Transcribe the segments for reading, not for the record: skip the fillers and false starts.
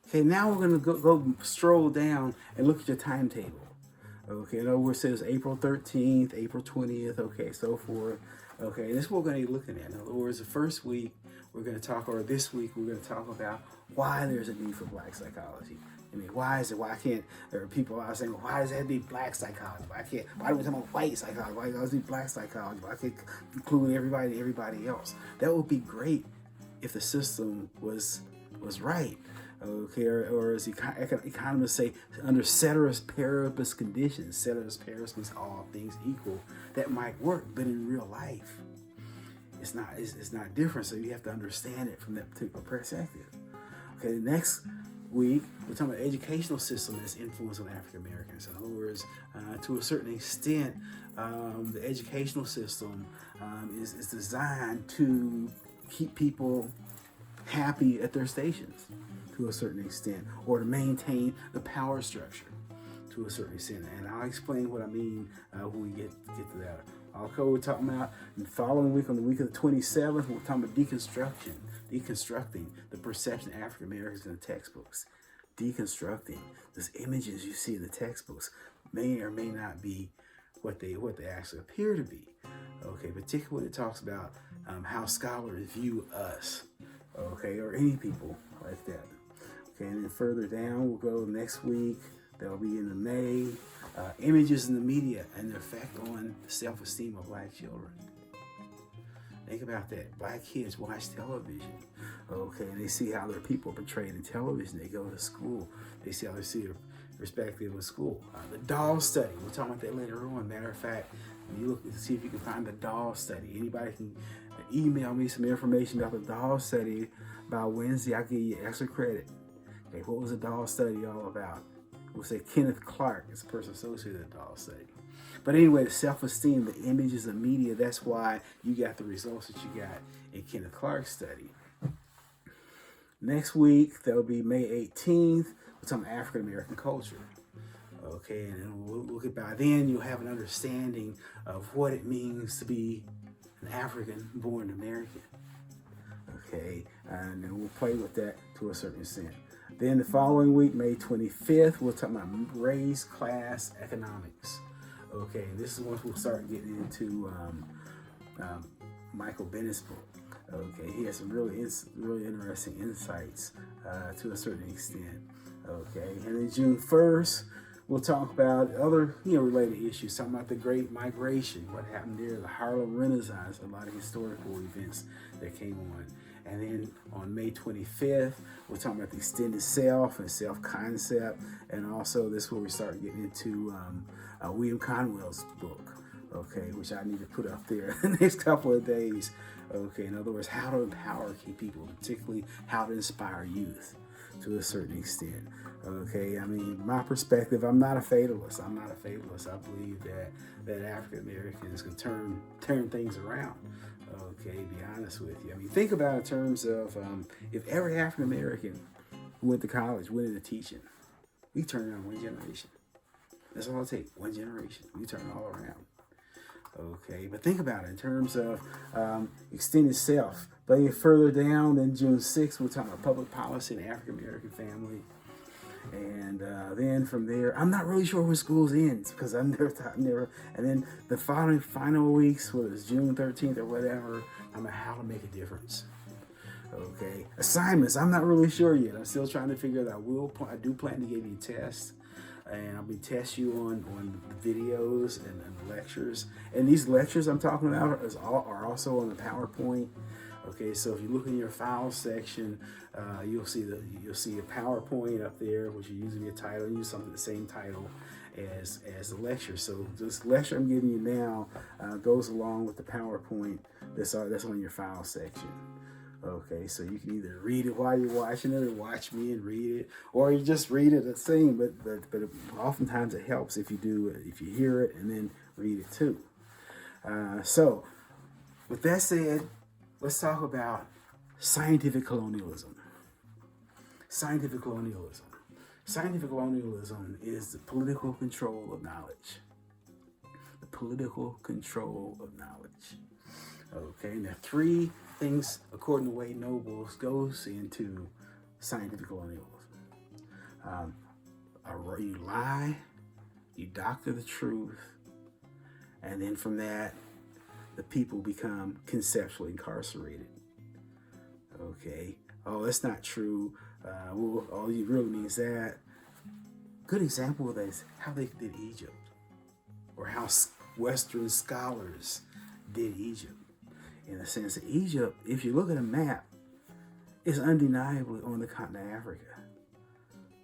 Okay, now we're going to go stroll down and look at your timetable. Okay, in other words, it says April 13th, April 20th, okay, so forth. Okay, this is what we're going to be looking at. In other words, the first week we're going to talk, or this week we're going to talk about why there's a need for black psychology. I mean, why is it? Why can't there are people out saying, why does it have to be black psychology? Why do we talk about white psychology? Why does it be black psychology? Why can't include everybody else? That would be great if the system was right. Okay, or as economists say, under ceteris paribus conditions, ceteris paribus means all things equal, that might work, but in real life, it's not different. So you have to understand it from that particular perspective. Okay, next week we're talking about the educational system and its influence on African Americans. In other words, to a certain extent, the educational system is designed to keep people happy at their stations to a certain extent, or to maintain the power structure to a certain extent. And I'll explain what I mean when we get to that. Also, we're talking about the following week, on the week of the 27th, we're talking about deconstructing the perception of African Americans in the textbooks. Deconstructing those images you see in the textbooks may or may not be what they actually appear to be. Okay, particularly when it talks about how scholars view us, okay, or any people like that. Okay, and then further down, we'll go next week. That'll be in the May. Images in the media and their effect on the self-esteem of black children. Think about that. Black kids watch television, okay, and they see how their people are portrayed in television. They go to school. They see how they see their perspective in school. The doll study. We'll talk about that later on. Matter of fact, you look to see if you can find the doll study. Anybody can email me some information about the doll study by Wednesday. I'll give you extra credit. Okay, what was the doll study all about? We'll say Kenneth Clark is the person associated with the doll study. But anyway, the self-esteem, the images of media, that's why you got the results that you got in Kenneth Clark's study. Next week, that'll be May 18th, with some African American culture. Okay, and then we'll look at, by then you'll have an understanding of what it means to be an African born American. Okay, and then we'll play with that to a certain extent. Then the following week, May 25th, we'll talk about race, class, economics. Okay, this is once we'll start getting into Michael Bennett's book. Okay, he has some really interesting insights to a certain extent. Okay, and then June 1st, we'll talk about other related issues, talking about the Great Migration, what happened there, the Harlem Renaissance, a lot of historical events that came on. And then on May 25th, we're talking about the extended self and self-concept. And also this is where we start getting into William Conwell's book, okay, which I need to put up there the next couple of days. Okay, in other words, how to empower key people, particularly how to inspire youth to a certain extent. Okay, I mean, my perspective, I'm not a fatalist. I believe that African Americans can turn things around. Okay, be honest with you. I mean, think about it in terms of if every African American who went to college went into teaching, we turn around one generation. That's all it takes, one generation. We turn it all around. Okay, but think about it in terms of extended self. But further down, then June 6th, we're talking about public policy and African American family. And then from there, I'm not really sure when schools ends because I've never. And then the final weeks, whether it's June 13th or whatever, I'm about how to make a difference. Okay, assignments. I'm not really sure yet. I'm still trying to figure it out. I do plan to give you tests, and I'll be test you on videos and lectures. And these lectures I'm talking about are also on the PowerPoint. Okay, so if you look in your file section, you'll see a PowerPoint up there, which you're using your title. Use something the same title as the lecture. So this lecture I'm giving you now goes along with the PowerPoint that's on your file section. Okay, so you can either read it while you're watching it, or watch me and read it, or you just read it the same. But oftentimes it helps if you hear it and then read it too. So with that said, let's talk about scientific colonialism. Scientific colonialism. Scientific colonialism is the political control of knowledge. The political control of knowledge. Okay, now 3 things, according to Wade Nobles, goes into scientific colonialism. You lie, you doctor the truth, and then from that, the people become conceptually incarcerated. Okay. Oh, that's not true. Well, all you really means that. Good example of that is how they did Egypt, or how Western scholars did Egypt. In the sense that Egypt, if you look at a map, is undeniably on the continent of Africa.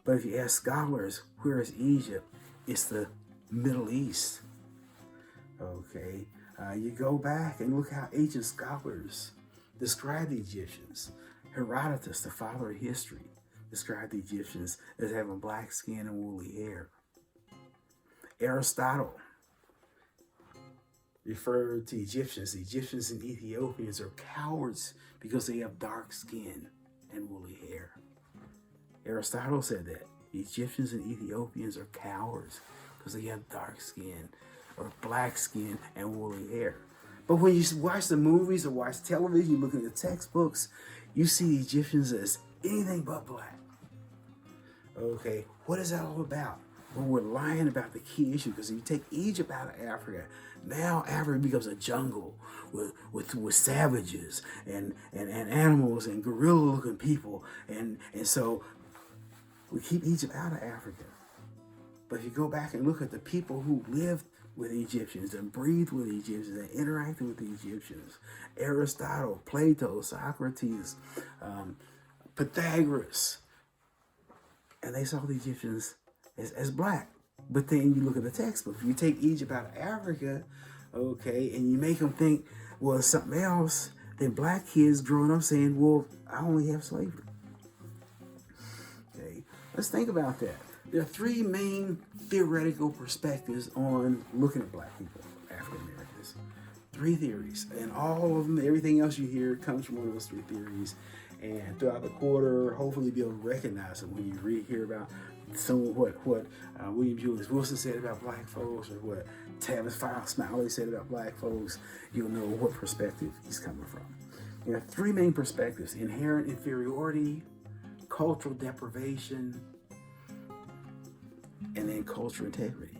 But if you ask scholars, where is Egypt? It's the Middle East. Okay, you go back and look how ancient scholars describe the Egyptians. Herodotus, the father of history, described the Egyptians as having black skin and woolly hair. Aristotle referred to Egyptians. The Egyptians and Ethiopians are cowards because they have dark skin and woolly hair. Aristotle said that Egyptians and Ethiopians are cowards because they have dark skin or black skin and woolly hair. But when you watch the movies or watch television, you look at the textbooks, you see the Egyptians as anything but black. Okay, what is that all about? Well, we're lying about the key issue, because if you take Egypt out of Africa, now Africa becomes a jungle with savages and animals and gorilla-looking people. And so we keep Egypt out of Africa. But if you go back and look at the people who lived with Egyptians and breathed with Egyptians and interacted with the Egyptians, Aristotle, Plato, Socrates, Pythagoras, and they saw the Egyptians as black. But then you look at the textbook. If you take Egypt out of Africa, okay, and you make them think, well, it's something else, then black kids growing up saying, well, I only have slavery. Okay, let's think about that. There are three main theoretical perspectives on looking at black people, African Americans. Three theories, and all of them, everything else you hear comes from one of those three theories. And throughout the quarter, hopefully you'll be able to recognize them when you hear about some of what William Julius Wilson said about black folks, or what Tavis Smiley said about black folks. You'll know what perspective he's coming from. There are three main perspectives: inherent inferiority, cultural deprivation, and then cultural integrity.